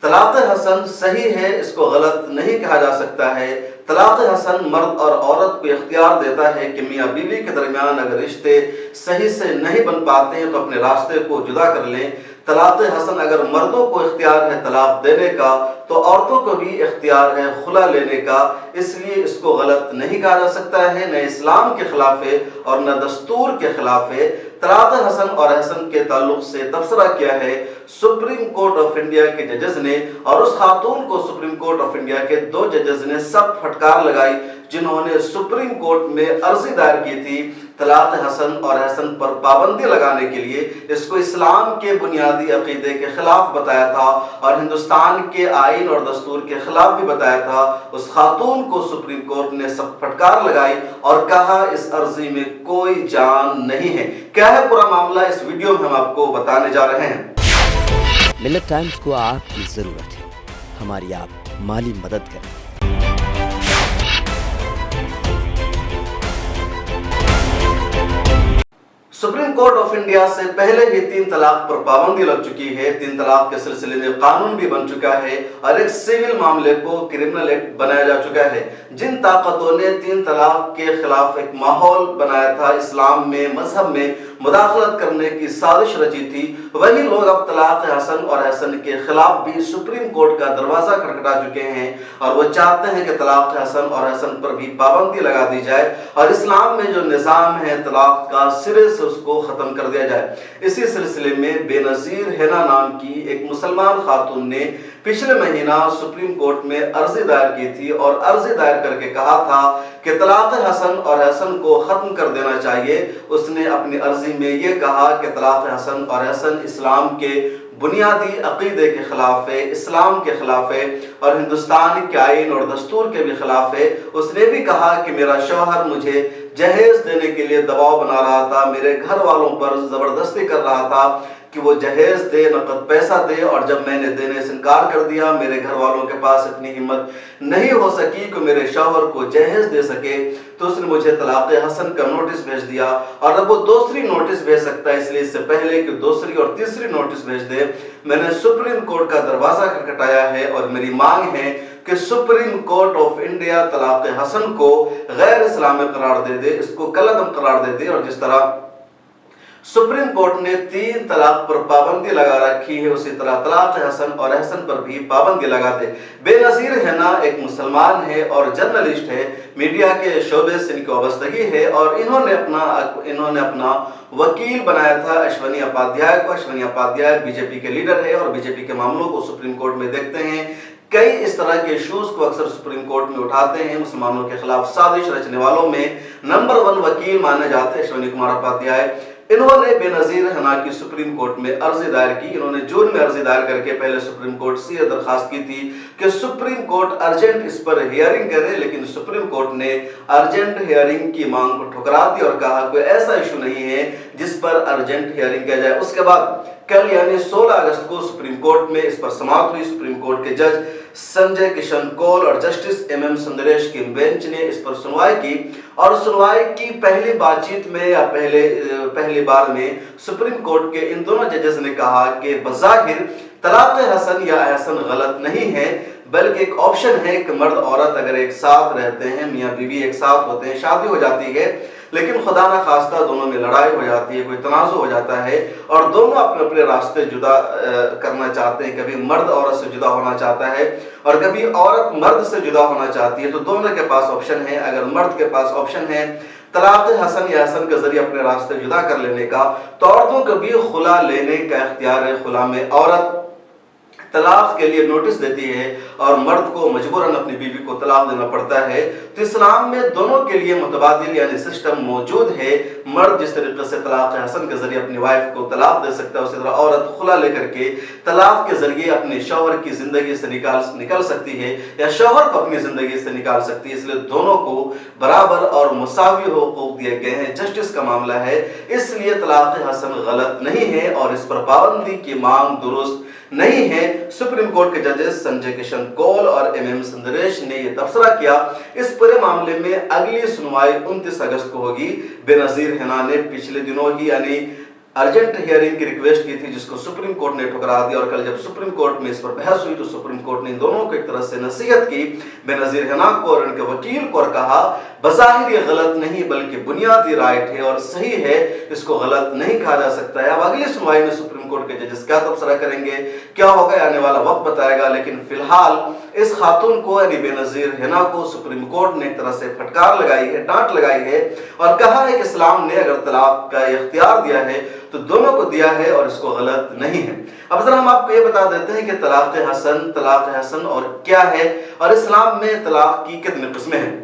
طلاق حسن صحیح ہے، اس کو غلط نہیں کہا جا سکتا ہے۔ طلاق حسن مرد اور عورت کو اختیار دیتا ہے کہ میاں بیوی کے درمیان اگر رشتے صحیح سے نہیں بن پاتے ہیں تو اپنے راستے کو جدا کر لیں۔ طلاق حسن اگر مردوں کو اختیار ہے طلاق دینے کا تو عورتوں کو بھی اختیار ہے خلا لینے کا، اس لیے اس کو غلط نہیں کہا جا سکتا ہے، نہ اسلام کے خلاف ہے اور نہ دستور کے خلاف ہے۔ طلاق حسن اور احسن کے تعلق سے تبصرہ کیا ہے سپریم کورٹ آف انڈیا کے ججز نے، اور اس خاتون کو سپریم کورٹ آف انڈیا کے 2 ججز نے سخت پھٹکار لگائی جنہوں نے سپریم کورٹ میں عرضی دائر کی تھی طلاق حسن اور احسن پر پابندی لگانے کے لیے۔ اس کو اسلام کے بنیادی عقیدے کے خلاف بتایا تھا اور ہندوستان کے آئین اور دستور کے خلاف بھی بتایا تھا۔ اس خاتون کو سپریم کورٹ نے سخت پھٹکار لگائی اور کہا اس عرضی میں کوئی جان نہیں ہے۔ کیا ہے پورا معاملہ اس ویڈیو میں ہم آپ کو بتانے جا رہے ہیں۔ ملت ٹائمز کو آپ کی ضرورت ہے، ہماری آپ مالی مدد کریں۔ سپریم کورٹ آف انڈیا سے پہلے ہی 3 طلاق پر پابندی لگ چکی ہے، 3 طلاق کے سلسلے میں قانون بھی بن چکا ہے اور ایک سیول معاملے کو کرمنل ایکٹ بنایا جا چکا ہے۔ جن طاقتوں نے 3 طلاق کے خلاف ایک ماحول بنایا تھا، اسلام میں مذہب میں مداخلت کرنے کی سازش رچی تھی، وہی لوگ اب طلاق حسن اور احسن کے خلاف بھی سپریم کورٹ کا دروازہ کھٹکھٹا چکے ہیں اور وہ چاہتے ہیں کہ طلاق حسن اور احسن پر بھی پابندی لگا دی جائے اور اسلام میں جو نظام ہے طلاق کا سرے سے اس کو ختم کر دیا جائے۔ اسی سلسلے میں بے نظیر حنا نام کی ایک مسلمان خاتون نے پچھلے مہینہ سپریم کورٹ میں عرضی دائر کی تھی اور عرضی دائر کر کے کہا تھا کہ طلاق حسن اور احسن کو ختم کر دینا چاہیے۔ اس نے اپنی عرضی میں یہ کہا کہ طلاق حسن اور احسن اسلام کے بنیادی عقیدے کے خلاف ہے، اسلام کے خلاف ہے اور ہندوستان کے آئین اور دستور کے بھی خلاف ہے۔ اس نے بھی کہا کہ میرا شوہر مجھے جہیز دینے کے لیے دباؤ بنا رہا تھا، میرے گھر والوں پر زبردستی کر رہا تھا کہ وہ جہیز دے، نقد پیسہ دے، اور جب میں نے دینے سے انکار کر دیا میرے گھر والوں کے پاس اتنی ہمت نہیں ہو سکی کہ میرے شوہر کو جہیز دے سکے، تو اس نے مجھے طلاق حسن کا نوٹس بھیج دیا اور اب وہ دوسری نوٹس بھیج سکتا ہے، اس لیے اس سے پہلے کہ دوسری اور تیسری نوٹس بھیج دے میں نے سپریم کورٹ کا دروازہ کھٹکھٹایا ہے اور میری مانگ ہے کہ سپریم کورٹ آف انڈیا طلاق حسن کو غیر اسلامی قرار دے دے، اس کو کالعدم قرار دے دے، اور جس طرح سپریم کورٹ نے 3 طلاق پر پابندی لگا رکھی ہے اسی طرح طلاق حسن اور احسن پر بھی پابندی لگا دے۔ بے نظیر حنا ایک مسلمان ہے اور جرنلسٹ ہے، میڈیا کے شعبے سے ان کی وابستگی ہے اور انہوں نے اپنا وکیل بنایا تھا اشونی اپادھیائے کو۔ اشونی اپادھیائے بی جے پی کے لیڈر ہے اور بی جے پی کے معاملوں کو سپریم کورٹ میں دیکھتے ہیں۔ کئی اس طرح کے ایشوز کو اکثر سپریم کورٹ میں اٹھاتے ہیں۔ مسلمانوں کے خلاف سازش رچنے والوں میں نمبر 1 وکیل مانے جاتے ہیں اشونی کمار اپادھیائے۔ انہوں نے بے نظیر حنا کی سپریم کورٹ میں عرضی دائر کی۔ انہوں نے جون میں عرضی دائر کر کے پہلے سپریم کورٹ سے یہ درخواست کی تھی کہ سپریم کورٹ ارجنٹ اس پر ہیئرنگ کرے، لیکن سپریم کورٹ نے ارجنٹ ہیئرنگ کی مانگ کو ٹھکرا دی اور کہا کوئی ایسا ایشو نہیں ہے جس پر ارجنٹ ہیئرنگ کیا جائے۔ اس کے بعد کل یعنی 16 اگست کو سپریم کورٹ میں اس پر سماعت ہوئی۔ سپریم کورٹ کے جج سنجے کشن کول اور جسٹس ایم سندریش کی بینچ نے اس پر سنوائی کی اور سنوائی کی پہلی بات چیت میں یا پہلی بار میں سپریم کورٹ کے ان دونوں ججز نے کہا کہ بظاہر طلاق حسن یا احسن غلط نہیں ہے، بلکہ ایک آپشن ہے کہ مرد عورت اگر ایک ساتھ رہتے ہیں، میاں بیوی ایک ساتھ ہوتے ہیں، شادی ہو جاتی ہے، لیکن خدا نہ خواستہ دونوں میں لڑائی ہو جاتی ہے، کوئی تنازع ہو جاتا ہے اور دونوں اپنے اپنے راستے جدا کرنا چاہتے ہیں، کبھی مرد عورت سے جدا ہونا چاہتا ہے اور کبھی عورت مرد سے جدا ہونا چاہتی ہے، تو دونوں کے پاس آپشن ہے۔ اگر مرد کے پاس آپشن ہے طلاق حسن یا احسن کے ذریعے اپنے راستے جدا کر لینے کا، تو عورتوں کو بھی خلا لینے کا اختیار ہے۔ خلا میں عورت طلاق کے لیے نوٹس دیتی ہے اور مرد کو مجبوراً اپنی بیوی کو طلاق دینا پڑتا ہے۔ تو اسلام میں دونوں کے لیے متبادل یعنی سسٹم موجود ہے۔ مرد جس طریقے سے طلاق حسن کے ذریعے اپنی وائف کو طلاق دے سکتا ہے، اسی طرح عورت خلا لے کر کے طلاق کے ذریعے اپنے شوہر کی زندگی سے نکل سکتی ہے یا شوہر کو اپنی زندگی سے نکال سکتی ہے۔ اس لیے دونوں کو برابر اور مساوی حقوق دیے گئے ہیں، جسٹس کا معاملہ ہے، اس لیے طلاق حسن غلط نہیں ہے اور اس پر پابندی کی مانگ درست نہیں ہے۔ سپریم کورٹ کے ججز سنجے کشن کول اور ایم سندریش نے یہ تبصرہ کیا۔ اس پورے معاملے میں اگلی سنوائی 29 اگست کو ہوگی۔ بے نظیر حنا نے پچھلے دنوں ہی یعنی अर्जेंट हियरिंग की रिक्वेस्ट की थी, जिसको सुप्रीम कोर्ट ने ठुकरा दिया। और कल जब सुप्रीम कोर्ट में इस पर बहस हुई तो सुप्रीम कोर्ट ने इन दोनों को एक तरह से नसीहत की, बेनजीर हिना को और उनके वकील को, और कहा बज़ाहिर ये गलत नहीं बल्कि बुनियादी राइट है और सही है, इसको गलत नहीं कहा जा सकता है। अब अगली सुनवाई में सुप्रीम कोर्ट के जजेस क्या तबसरा करेंगे, क्या होगा, आने वाला वक्त बताएगा। लेकिन फिलहाल इस खातून को यानी बेनजीर हिना को सुप्रीम कोर्ट ने एक तरह से फटकार लगाई है, डांट लगाई है और कहा है कि इस्लाम ने अगर तलाक का इख्तियार दिया है तो दोनों को दिया है और इसको गलत नहीं है। अब जरा हम आपको ये बता देते हैं कि तलाक हसन और क्या है और इस्लाम में तलाक की कितनी किस्में हैं।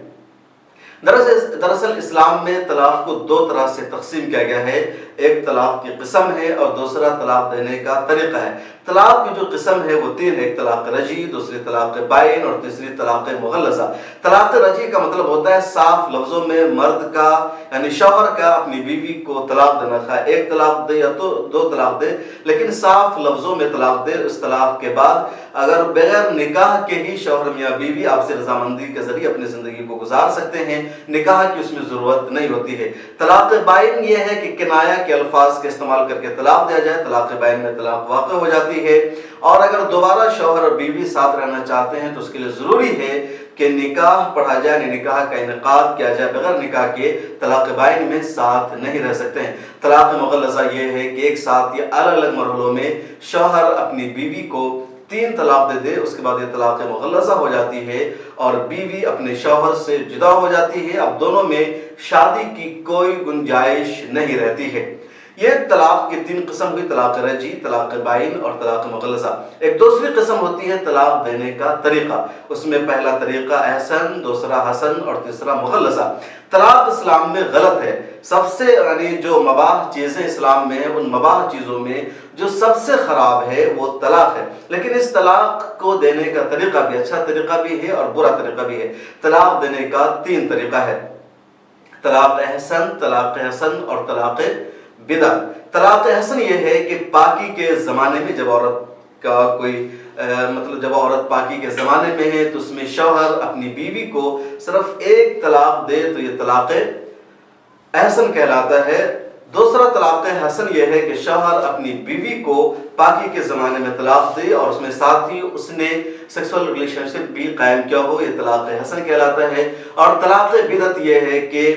दरअसल इस्लाम में तलाक को दो तरह से तकसीम किया गया है, एक तलाक की किस्म है और दूसरा तलाक देने का तरीका है। तलाक की जो किस्म है वो तीन, एक तलाक रजी, दूसरी तलाक बाइन और तीसरी तलाक मुगल्लज़ा। तलाक रजी का मतलब होता है साफ लफ्जों में मर्द का यानी शौहर का अपनी बीवी को तलाक देना, खा एक तलाक दे या तो दो तलाक दे, लेकिन साफ लफ्जों में तलाक दे। इस तलाक के बाद अगर बगैर निकाह के ही शौहर मियाँ बीवी आपसे रजामंदी के जरिए अपनी जिंदगी को गुजार सकते हैं, निकाह की उसमें जरूरत नहीं होती है। तलाक बाइन ये है कि किनाया के अल्फाज के इस्तेमाल करके तलाक दिया जाए, तलाक बाइन में तलाक वाक़ हो जाती है। और अगर दोबारा शौहर और बीवी साथ रहना चाहते हैं तो उसके लिए जरूरी है कि निकाह पढ़ा जाए, निकाह का इनेकाद किया जाए। बगैर निकाह के तलाक बाइन में साथ नहीं रह सकते हैं। तलाक मुगल्लज़ा ये है कि एक साथ या अलग अलग मरहलों में शौहर अपनी बीवी को 3 तलाक दे दे, उसके बाद ये तलाक मुगल्लज़ा हो जाती है और बीवी अपने शौहर से जुदा हो जाती है। अब दोनों में शादी की कोई गुंजाइश नहीं रहती है। ये तलाक की 3 किस्म हुई, तलाक रजी, तलाक बाइन और तलाक मुगल्लज़ा। एक दूसरी किस्म होती है तलाक देने का तरीका, उसमें पहला तरीका एहसन, दूसरा हसन और तीसरा मुगल्लज़ा। तलाक इस्लाम में गलत है। सबसे यानी जो मबाह चीज़ें इस्लाम में है, उन मबाह चीज़ों में जो सबसे ख़राब है वो तलाक है। लेकिन इस तलाक को देने का तरीका भी अच्छा तरीका भी है और बुरा तरीका भी है। तलाक देने का 3 तरीका है, तलाक एहसन, तलाक हसन और तलाक बिदअत। तलाक हसन ये है कि पाकी के ज़माने में जब औरत का कोई जब औरत पाकी के ज़माने में है तो उसमें शौहर अपनी बीवी को सिर्फ 1 तलाक दे तो ये तलाक एहसन कहलाता है। दूसरा तलाक हसन ये है कि शौहर अपनी बीवी को पाकी के ज़माने में तलाक दे और उसमें साथ ही उसने सेक्सुअल रिलेशनशिप भी कायम किया हो, ये तलाक हसन कहलाता है। और तलाक बिदअत ये है कि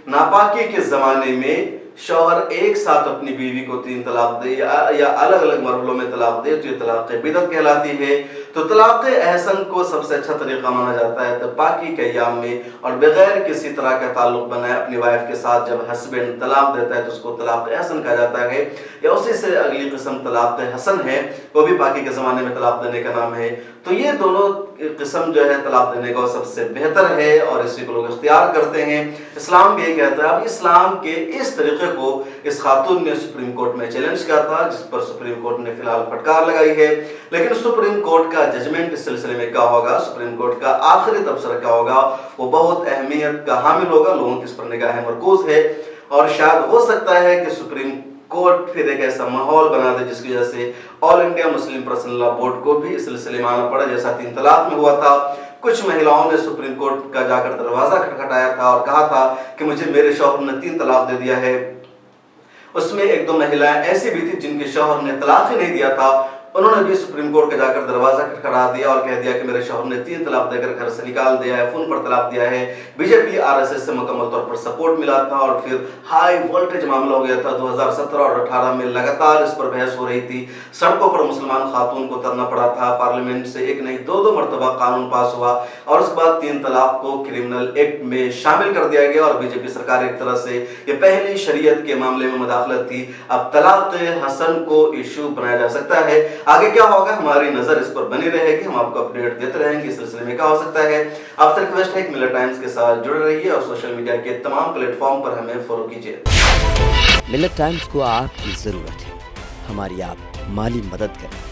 नापाकी के ज़माने में शौहर एक साथ अपनी बीवी को 3 तलाक दे या अलग अलग मरहलों में तलाक दे तो ये तलाक बिदअत कहलाती है। तो तलाक एहसन को सबसे अच्छा तरीका माना जाता है तो पाकी के अय्याम में और बगैर किसी तरह का ताल्लुक बनाए अपनी वाइफ के साथ जब हस्बैंड तलाक देता है तो उसको तलाक एहसन कहा जाता है। या उसी से अगली किस्म तलाक हसन है, वो भी पाकी के ज़माने में तलाक देने का नाम है। तो ये दोनों किस्म जो है तलाक देने का सबसे बेहतर है और इसी को लोग इख्तियार करते हैं। इस्लाम भी ये कहता है। अब इस्लाम के इस तरीके को इस खातून ने सुप्रीम कोर्ट में चैलेंज किया था, जिस पर सुप्रीम कोर्ट ने फिलहाल फटकार लगाई है। लेकिन सुप्रीम कोर्ट का जजमेंट इस सिलसिले में क्या होगा, सुप्रीम कोर्ट का आखिरी तबसरा क्या होगा, वो बहुत अहमियत का हामिल होगा। लोगों की इस पर निगाहें मरकूज है और शायद हो सकता है कि सुप्रीम कोर्ट फिर एक ऐसा माहौल बना दे जिसकी वजह से all India Muslim personal law board को भी इस सिलसिले में आना पड़ा, जैसा 3 तलाक में हुआ था। कुछ महिलाओं ने सुप्रीम कोर्ट का जाकर दरवाजा खटखटाया था और कहा था कि मुझे मेरे शौहर ने 3 तलाक दे दिया है। उसमें 1-2 महिलाएं ऐसी भी थी जिनके शौहर ने तलाक ही नहीं दिया था, उन्होंने भी सुप्रीम कोर्ट का जाकर दरवाजा खटखटा दिया और कह दिया कि मेरे शौहर ने 3 तलाक देकर घर से निकाल दिया है, फोन पर तलाक दिया है। बीजेपी आरएसएस से मुकम्मल तौर पर सपोर्ट मिला था और फिर हाई वोल्टेज मामला हो गया था। 2017 और 18 में लगातार इस पर बहस हो रही थी, सड़कों पर मुसलमान खातून को उतरना पड़ा था। पार्लियामेंट से 1 नहीं 2 मरतबा कानून पास हुआ और उसके बाद 3 तलाक को क्रिमिनल एक्ट में शामिल कर दिया गया और बीजेपी सरकार एक तरह से ये पहली शरीयत के मामले में मुदाखलत थी। अब तलाक हसन को इशू बनाया जा सकता है। आगे क्या होगा, हमारी नजर इस पर बनी रहेगी, हम आपको अपडेट देते रहेंगे इस सिलसिले में क्या हो सकता है। आपसे रिक्वेस्ट है कि मिलर टाइम्स के साथ जुड़े रहिए और सोशल मीडिया के तमाम प्लेटफॉर्म पर हमें फॉलो कीजिए। मिलर टाइम्स को आपकी जरूरत है, हमारी आप माली मदद करें।